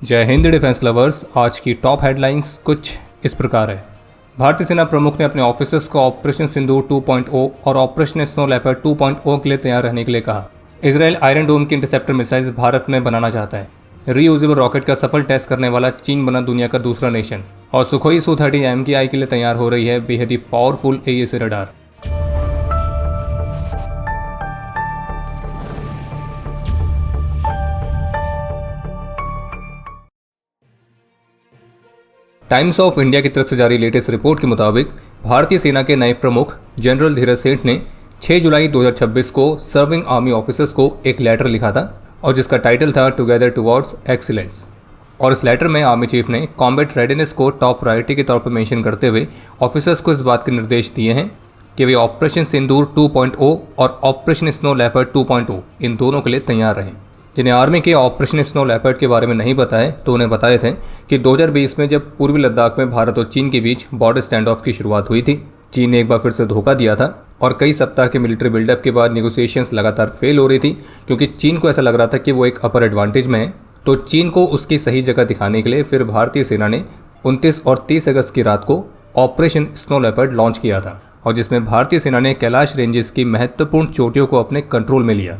जय Hind defence lovers. आज की टॉप हेडलाइंस कुछ इस प्रकार है। भारतीय सेना प्रमुख ने अपने ऑफिसर्स को ऑपरेशन सिंदूर 2.0 और ऑपरेशन स्नो लेपर्ड 2.0 के लिए तैयार रहने के लिए कहा। इसराइल आयरन डोम की इंटरसेप्टर मिसाइल्स भारत में बनाना चाहता है। रीयूजेबल रॉकेट का सफल टेस्ट करने वाला चीन बना दुनिया का दूसरा नेशन। और सुखोई Su-30 MKI के लिए तैयार हो रही है बेहद ही powerful AESA radar. Times of India की तरफ से जारी लेटेस्ट रिपोर्ट के मुताबिक भारतीय सेना के नए प्रमुख जनरल धीरज सेठ ने 6 जुलाई 2026 को सर्विंग आर्मी ऑफिसर्स को एक लेटर लिखा था और जिसका टाइटल था टुगेदर टुवर्ड्स एक्सीलेंस। और इस लेटर में आर्मी चीफ ने कॉम्बैट रेडीनेस को टॉप प्रायोरिटी के तौर पर मेंशन करते हुए ऑफिसर्स को इस बात के निर्देश दिए हैं कि वे ऑपरेशन सिंदूर 2.0 और ऑपरेशन स्नो लेपर्ड 2.0 इन दोनों के लिए तैयार रहें। जिन्हें आर्मी के ऑपरेशन स्नो लेपर्ड के बारे में नहीं पता है तो उन्हें बताए थे कि 2020 में जब पूर्वी लद्दाख में भारत और चीन के बीच बॉर्डर स्टैंड ऑफ की शुरुआत हुई थी, चीन ने एक बार फिर से धोखा दिया था और कई सप्ताह के मिलिट्री बिल्डअप के बाद नेगोशिएशंस लगातार फेल हो रही थी क्योंकि चीन को ऐसा लग रहा था कि वो एक अपर एडवांटेज में है। तो चीन को उसकी सही जगह दिखाने के लिए फिर भारतीय सेना ने 29 और 30 अगस्त की रात को ऑपरेशन स्नो लेपर्ड लॉन्च किया था और जिसमें भारतीय सेना ने कैलाश रेंजेस की महत्वपूर्ण चोटियों को अपने कंट्रोल में लिया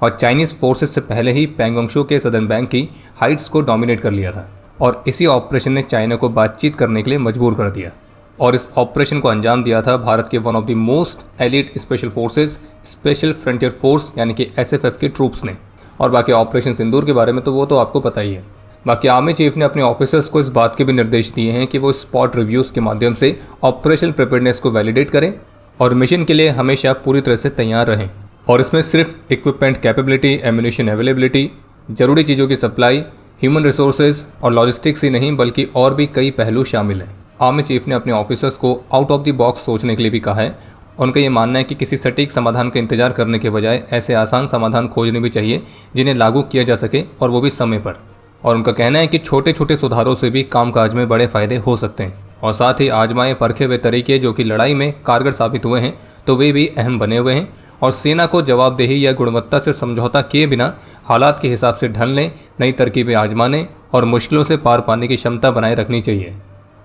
और चाइनीज फोर्सेस से पहले ही पैंगोंगशू के सदर्न बैंक की हाइट्स को डोमिनेट कर लिया था। और इसी ऑपरेशन ने चाइना को बातचीत करने के लिए मजबूर कर दिया और इस ऑपरेशन को अंजाम दिया था भारत के one of the most elite special forces special frontier force यानी कि SFF के ट्रूप्स ने। और बाकी ऑपरेशन सिंदूर के बारे में तो वो तो आपको पता ही है। बाकी आर्मी चीफ ने अपने ऑफिसर्स को इस बात के भी निर्देश दिए हैं कि वो स्पॉट रिव्यूज़ के माध्यम से ऑपरेशन प्रिपेयर्डनेस को वैलिडेट करें और मिशन के लिए हमेशा पूरी तरह से तैयार रहें। और इसमें सिर्फ इक्विपमेंट कैपेबिलिटी, एम्यूनिशन अवेलेबिलिटी, जरूरी चीज़ों की सप्लाई, ह्यूमन रिसोर्सेज और लॉजिस्टिक्स ही नहीं बल्कि और भी कई पहलू शामिल हैं। आर्मी चीफ ने अपने ऑफिसर्स को आउट ऑफ द बॉक्स सोचने के लिए भी कहा है। उनका ये मानना है कि किसी सटीक समाधान का इंतजार करने के बजाय ऐसे आसान समाधान खोजने भी चाहिए जिन्हें लागू किया जा सके और वो भी समय पर। और उनका कहना है कि छोटे छोटे सुधारों से भी कामकाज में बड़े फायदे हो सकते हैं और साथ ही आजमाए परखे हुए तरीके जो कि लड़ाई में कारगर साबित हुए हैं तो वे भी अहम बने हुए हैं। और सेना को जवाबदेही या गुणवत्ता से समझौता किए बिना हालात के हिसाब से ढलने, नई तरकीबें आजमाने और मुश्किलों से पार पाने की क्षमता बनाए रखनी चाहिए।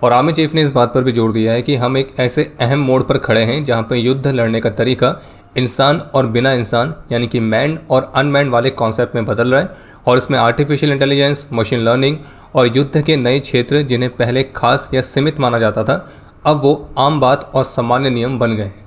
और आर्मी चीफ ने इस बात पर भी जोर दिया है कि हम एक ऐसे अहम मोड़ पर खड़े हैं जहां पर युद्ध लड़ने का तरीका इंसान और बिना इंसान यानी कि मैन और अनमैन वाले कॉन्सेप्ट में बदल रहा है और इसमें आर्टिफिशियल इंटेलिजेंस, मशीन लर्निंग और युद्ध के नए क्षेत्र जिन्हें पहले खास या सीमित माना जाता था अब वो आम बात और सामान्य नियम बन गए हैं।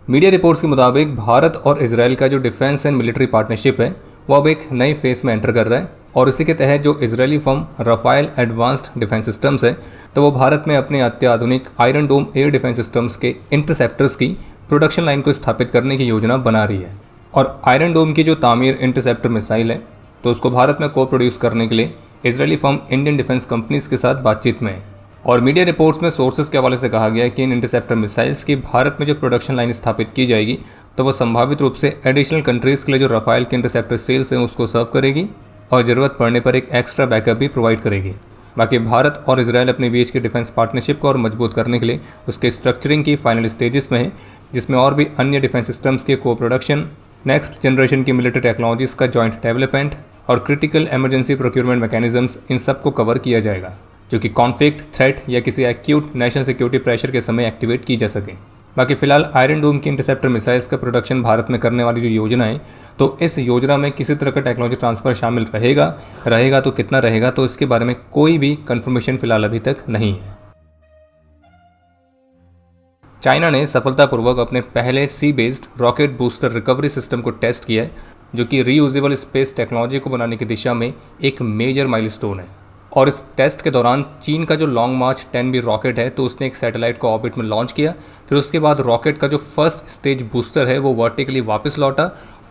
मीडिया रिपोर्ट्स के मुताबिक भारत और इजराइल का जो डिफेंस एंड मिलिट्री पार्टनरशिप है वो अब एक नई फेज में एंटर कर रहा है और इसी के तहत जो Israeli firm Rafael advanced defence systems है तो वो भारत में अपने अत्याधुनिक iron dome air defence systems के इंटरसेप्टर्स की प्रोडक्शन लाइन को स्थापित करने की योजना बना रही है। और आयरन डोम की जो तामीर इंटरसेप्टर मिसाइल है तो उसको भारत में को प्रोड्यूस करने के लिए Israeli firm Indian defence companies के साथ बातचीत में है। और मीडिया रिपोर्ट्स में सोर्सेज के हवाले से कहा गया है कि इन इंटरसेप्टर मिसाइल्स की भारत में जो प्रोडक्शन लाइन स्थापित की जाएगी तो वो संभावित रूप से एडिशनल कंट्रीज़ के लिए जो राफेल के इंटरसेप्टर सेल्स हैं उसको सर्व करेगी और ज़रूरत पड़ने पर एक एक्स्ट्रा बैकअप भी प्रोवाइड करेगी। बाकी भारत और इजराइल अपने बीच की डिफेंस पार्टनरशिप को और मजबूत करने के लिए उसके स्ट्रक्चरिंग की फाइनल स्टेजेस में है जिसमें और भी अन्य डिफेंस सिस्टम्स के को प्रोडक्शन, नेक्स्ट जनरेशन की मिलिट्री टेक्नोलॉजीज़ का जॉइंट डेवलपमेंट और क्रिटिकल एमरजेंसी प्रोक्योरमेंट मैकेनिज्म्स इन सब को कवर किया जाएगा जो कि कॉन्फ्लिक्ट, थ्रेट या किसी एक्यूट नेशनल सिक्योरिटी प्रेशर के समय एक्टिवेट की जा सके। बाकी फिलहाल आयरन डोम की इंटरसेप्टर मिसाइल्स का प्रोडक्शन भारत में करने वाली जो योजना है तो इस योजना में किसी तरह का टेक्नोलॉजी ट्रांसफ़र शामिल रहेगा तो कितना रहेगा तो इसके बारे में कोई भी कंफर्मेशन फिलहाल अभी तक नहीं है। चाइना ने सफलतापूर्वक अपने पहले sea based rocket booster recovery system को टेस्ट किया है जो कि रीयूजेबल स्पेस टेक्नोलॉजी को बनाने की दिशा में एक मेजर माइलस्टोन है। और इस टेस्ट के दौरान चीन का जो लॉन्ग मार्च 10B रॉकेट है तो उसने एक सैटेलाइट को ऑर्बिट में लॉन्च किया। फिर उसके बाद रॉकेट का जो फर्स्ट स्टेज बूस्टर है वो वर्टिकली वापस लौटा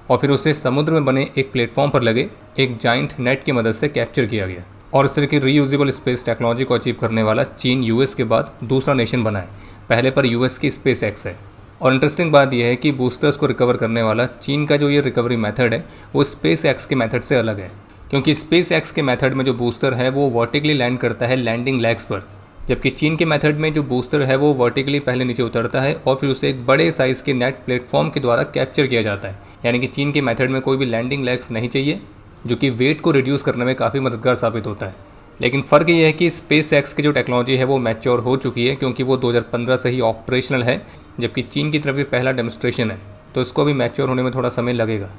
और फिर उसे समुद्र में बने एक प्लेटफॉर्म पर लगे एक जाइंट नेट की मदद से कैप्चर किया गया। और इस तरह की रीयूजेबल स्पेस टेक्नोलॉजी को अचीव करने वाला चीन US के बाद दूसरा नेशन बना है। पहले पर US की SpaceX है। और इंटरेस्टिंग बात यह है कि बूस्टर्स को रिकवर करने वाला चीन का जो ये रिकवरी मेथड है वो SpaceX के मेथड से अलग है क्योंकि SpaceX के मेथड में जो बूस्टर है वो वर्टिकली लैंड करता है लैंडिंग लेग्स पर, जबकि चीन के मेथड में जो बूस्टर है वो वर्टिकली पहले नीचे उतरता है और फिर उसे एक बड़े साइज़ के नेट प्लेटफॉर्म के द्वारा कैप्चर किया जाता है। यानी कि चीन के मेथड में कोई भी लैंडिंग लेग्स नहीं चाहिए जो कि वेट को रिड्यूस करने में काफ़ी मददगार साबित होता है। लेकिन फ़र्क ये है कि स्पेस एक्स की जो टेक्नोलॉजी है वो मैच्योर हो चुकी है, क्योंकि वो 2015 से ही ऑपरेशनल है, जबकि चीन की तरफ ये पहला डेमोन्स्ट्रेशन है, तो इसको भी मैच्योर होने में थोड़ा समय लगेगा।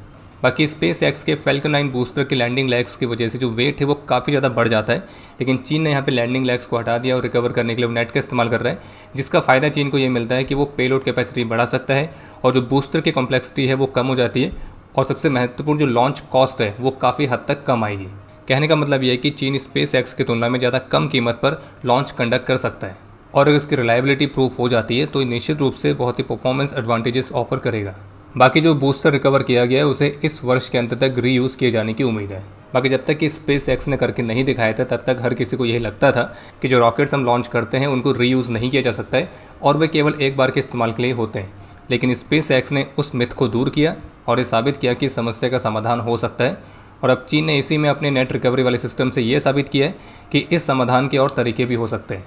बाकी स्पेस एक्स के फैल्कन 9 बूस्टर के लैंडिंग लेग्स की वजह से जो वेट है वो काफ़ी ज़्यादा बढ़ जाता है, लेकिन चीन ने यहाँ पे लैंडिंग लेग्स को हटा दिया और रिकवर करने के लिए वो नेट का इस्तेमाल कर रहा है, जिसका फ़ायदा चीन को ये मिलता है कि वो पेलोड कैपेसिटी बढ़ा सकता है और जो बूस्टर की कॉम्प्लेक्सिटी है वो कम हो जाती है, और सबसे महत्वपूर्ण जो लॉन्च कॉस्ट है वो काफ़ी हद तक कम आएगी। कहने का मतलब ये है कि चीन स्पेस एक्स की तुलना में ज़्यादा कम कीमत पर लॉन्च कंडक्ट कर सकता है, और अगर इसकी रिलायबिलिटी प्रूफ हो जाती है तो निश्चित रूप से बहुत ही परफॉर्मेंस एडवांटेजेस ऑफर करेगा। बाकी जो बूस्टर रिकवर किया गया है उसे इस वर्ष के अंत तक रीयूज़ किए जाने की उम्मीद है। बाकी जब तक कि स्पेस एक्स ने करके नहीं दिखाया था तब तक हर किसी को यही लगता था कि जो रॉकेट्स हम लॉन्च करते हैं उनको रीयूज़ नहीं किया जा सकता है और वे केवल एक बार के इस्तेमाल के लिए होते हैं। लेकिन स्पेस एक्स ने उस मिथ को दूर किया और ये साबित किया कि समस्या का समाधान हो सकता है, और अब चीन ने इसी में अपने नेट रिकवरी वाले सिस्टम से ये साबित किया है कि इस समाधान के और तरीके भी हो सकते हैं।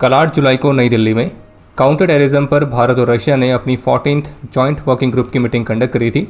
कल 8 जुलाई को नई दिल्ली में काउंटर टेररिज्म पर भारत और रशिया ने अपनी 14th जॉइंट वर्किंग ग्रुप की मीटिंग कंडक्ट करी थी,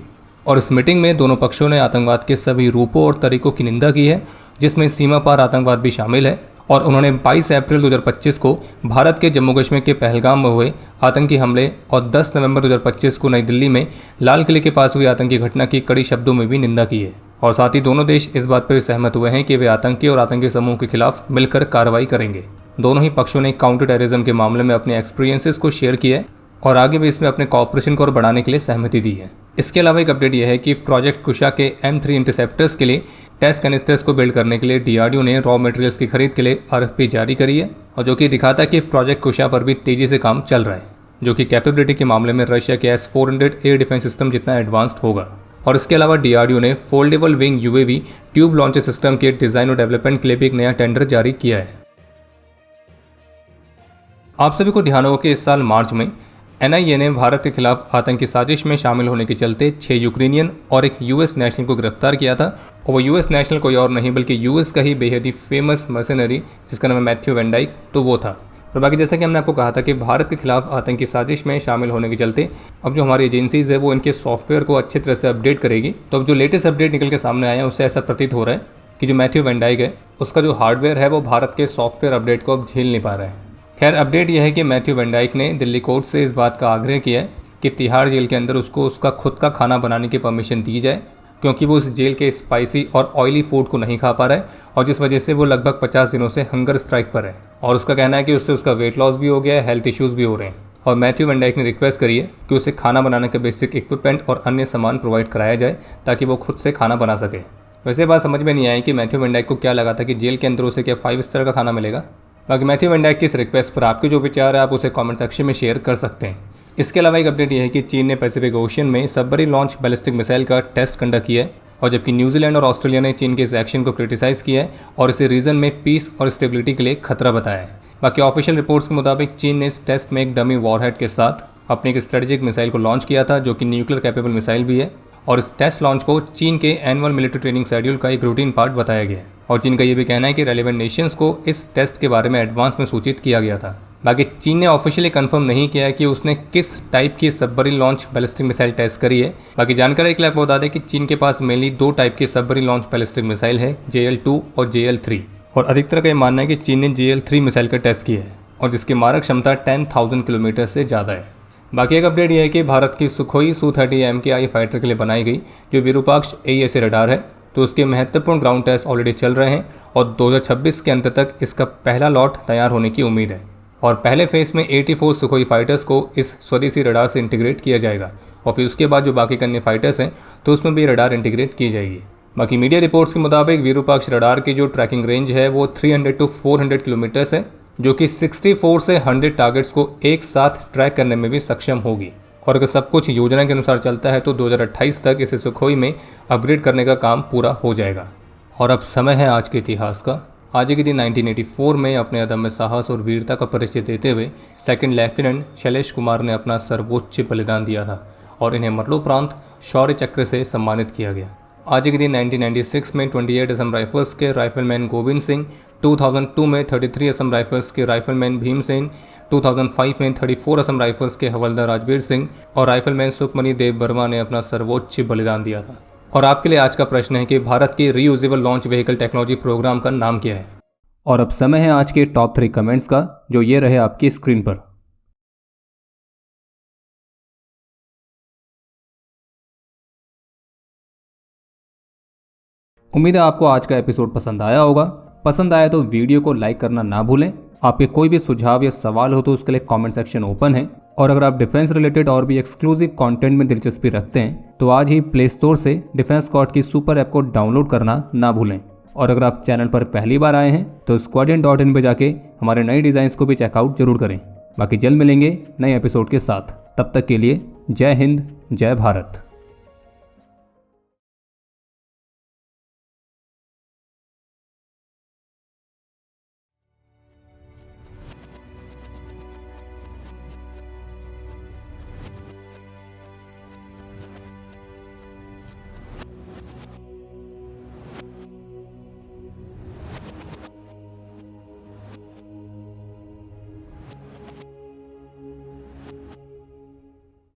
और इस मीटिंग में दोनों पक्षों ने आतंकवाद के सभी रूपों और तरीकों की निंदा की है, जिसमें सीमा पार आतंकवाद भी शामिल है। और उन्होंने 22 अप्रैल 2025 को भारत के जम्मू कश्मीर के पहलगाम में हुए आतंकी हमले और 10 नवंबर 2025 को नई दिल्ली में लाल किले के पास हुई आतंकी घटना की कड़ी शब्दों में भी निंदा की है। और साथ ही दोनों देश इस बात पर सहमत हुए हैं कि वे आतंकी और आतंकी समूह के खिलाफ मिलकर कार्रवाई करेंगे। दोनों ही पक्षों ने काउंटर टेररिज्म के मामले में अपने एक्सपीरियंसेस को शेयर किया है और आगे भी इसमें अपने कॉपरेशन को और बढ़ाने के लिए सहमति दी है। इसके अलावा एक अपडेट यह है कि प्रोजेक्ट कुशा के M3 इंटरसेप्टर्स के लिए टेस्ट कैनिस्टर्स को बिल्ड करने के लिए DRDO ने रॉ मटेरियल्स की खरीद के लिए RFP जारी करी है, और जो कि दिखाता है कि प्रोजेक्ट कुशा पर भी तेजी से काम चल रहा है, जो कि कैपेबिलिटी के मामले में रशिया के S-400 एयर डिफेंस सिस्टम जितना एडवांस्ड होगा। और इसके अलावा DRDO ने foldable wing UAV tube launcher system के डिज़ाइन और डेवलपमेंट के लिए भी एक नया टेंडर जारी किया है। आप सभी को ध्यान होगा कि इस साल मार्च में NIA ने भारत के खिलाफ आतंकी साजिश में शामिल होने के चलते 6 यूक्रेनियन और एक US नेशनल को गिरफ्तार किया था, और वो US नेशनल कोई और नहीं बल्कि US का ही बेहद ही फेमस मर्सेनरी जिसका नाम है मैथ्यू वैन डाइक, तो वो था। और बाकी जैसा कि हमने आपको कहा था कि भारत के खिलाफ आतंकी साजिश में शामिल होने के चलते अब जो हमारी एजेंसीज़ है वो इनके सॉफ्टवेयर को अच्छी तरह से अपडेट करेगी। तो अब जो लेटेस्ट अपडेट निकल के सामने आया है उससे ऐसा प्रतीत हो रहा है कि जो मैथ्यू वैन डाइक है उसका जो हार्डवेयर है वो भारत के सॉफ्टवेयर अपडेट को अब झेल नहीं पा रहा है। खैर, अपडेट यह है कि मैथ्यू वैन डाइक ने दिल्ली कोर्ट से इस बात का आग्रह किया है कि तिहाड़ जेल के अंदर उसको उसका खुद का खाना बनाने की परमिशन दी जाए, क्योंकि वो इस जेल के स्पाइसी और ऑयली फूड को नहीं खा पा रहा है, और जिस वजह से वो लगभग 50 दिनों से हंगर स्ट्राइक पर है। और उसका कहना है कि उससे उसका वेट लॉस भी हो गया है, हेल्थ इश्यूज़ भी हो रहे हैं, और मैथ्यू वैन डाइक ने रिक्वेस्ट करी है कि उसे खाना बनाने का बेसिक इक्विपमेंट और अन्य सामान प्रोवाइड कराया जाए ताकि वो खुद से खाना बना सके। वैसे बात समझ में नहीं आई कि मैथ्यू वैन डाइक को क्या लगा था कि जेल के अंदर उसे क्या 5 स्टार का खाना मिलेगा। बाकी मैथ्यू वैन डाइक की इस रिक्वेस्ट पर आपके जो विचार है आप उसे कमेंट सेक्शन में शेयर कर सकते हैं। इसके अलावा एक अपडेट यह है कि चीन ने पैसिफिक ओशन में सबमरीन लॉन्च बैलिस्टिक मिसाइल का टेस्ट कंडक्ट किया है, और जबकि न्यूजीलैंड और ऑस्ट्रेलिया ने चीन के इस एक्शन को क्रिटिसाइज़ किया है और इसे रीजन में पीस और स्टेबिलिटी के लिए खतरा बताया है। बाकी ऑफिशियल रिपोर्ट्स के मुताबिक चीन ने इस टेस्ट में एक डमी वॉरहेड के साथ अपनी एक स्ट्रेटेजिक मिसाइल को लॉन्च किया था, जो कि न्यूक्लियर कैपेबल मिसाइल भी है, और इस टेस्ट लॉन्च को चीन के एनुअल मिलिट्री ट्रेनिंग शेड्यूल का एक रूटीन पार्ट बताया गया है। और चीन का ये भी कहना है कि रेलेवेंट नेशंस को इस टेस्ट के बारे में एडवांस में सूचित किया गया था। बाकी चीन ने ऑफिशियली कंफर्म नहीं किया है कि उसने किस टाइप की submarine launch ballistic missile test करी है। बाकी जानकारी के लिए आपको बता दें कि चीन के पास मेनली 2 टाइप की सबमरीन लॉन्च बैलिस्टिक मिसाइल है, JL-2 और JL-3, और अधिकतर का ये मानना है कि चीन ने JL-3 मिसाइल का टेस्ट किया है और जिसकी मारक क्षमता 10,000 किलोमीटर से ज़्यादा है। बाकी एक अपडेट यह है कि भारत की सुखोई Su-30 MKI फाइटर के लिए बनाई गई जो विरूपाक्ष AESA रडार है, तो उसके महत्वपूर्ण ग्राउंड टेस्ट ऑलरेडी चल रहे हैं और 2026 के अंत तक इसका पहला लॉट तैयार होने की उम्मीद है। और पहले फेज में 84 सुखोई फाइटर्स को इस स्वदेशी रडार से इंटीग्रेट किया जाएगा, और फिर उसके बाद जो बाकी के अन्य फाइटर्स हैं तो उसमें भी रडार इंटीग्रेट की जाएगी। बाकी मीडिया रिपोर्ट्स के मुताबिक विरूपाक्ष रडार की जो ट्रैकिंग रेंज है वो 300 to 400 किलोमीटर्स है, जो कि 64 से 100 टारगेट्स को एक साथ ट्रैक करने में भी सक्षम होगी। और अगर सब कुछ योजना के अनुसार चलता है तो 2028 तक इसे सुखोई में अपग्रेड करने का काम पूरा हो जाएगा। और अब समय है आज के इतिहास का। आज के दिन 1984 में अपने अदम्य साहस और वीरता का परिचय देते हुए सेकंड लेफ्टिनेंट शैलेश कुमार ने अपना सर्वोच्च बलिदान दिया था और इन्हें मरणोपरांत शौर्य चक्र से सम्मानित किया गया। आज के दिन 1996 में 28 असम राइफल्स के राइफलमैन गोविंद सिंह, 2002 में 33 असम राइफल्स के राइफलमैन भीम सिंह, 2005 में 34 असम राइफल्स के हवलदार राजवीर सिंह और राइफलमैन सुखमणि देव वर्मा ने अपना सर्वोच्च बलिदान दिया था। और आपके लिए आज का प्रश्न है कि भारत के reusable launch vehicle technology programme का नाम क्या है। और अब समय है आज के टॉप 3 कमेंट्स का, जो ये रहे आपकी स्क्रीन पर। उम्मीद है आपको आज का एपिसोड पसंद आया होगा। पसंद आया तो वीडियो को लाइक करना ना भूलें। आपके कोई भी सुझाव या सवाल हो तो उसके लिए कमेंट सेक्शन ओपन है। और अगर आप डिफेंस रिलेटेड और भी एक्सक्लूसिव कंटेंट में दिलचस्पी रखते हैं तो आज ही प्ले स्टोर से डिफेंस स्क्वाड की सुपर ऐप को डाउनलोड करना ना भूलें। और अगर आप चैनल पर पहली बार आए हैं तो squadron.in पे जाके हमारे नए डिज़ाइंस को भी चेकआउट जरूर करें। बाकी जल्द मिलेंगे नए एपिसोड के साथ। तब तक के लिए जय हिंद, जय भारत।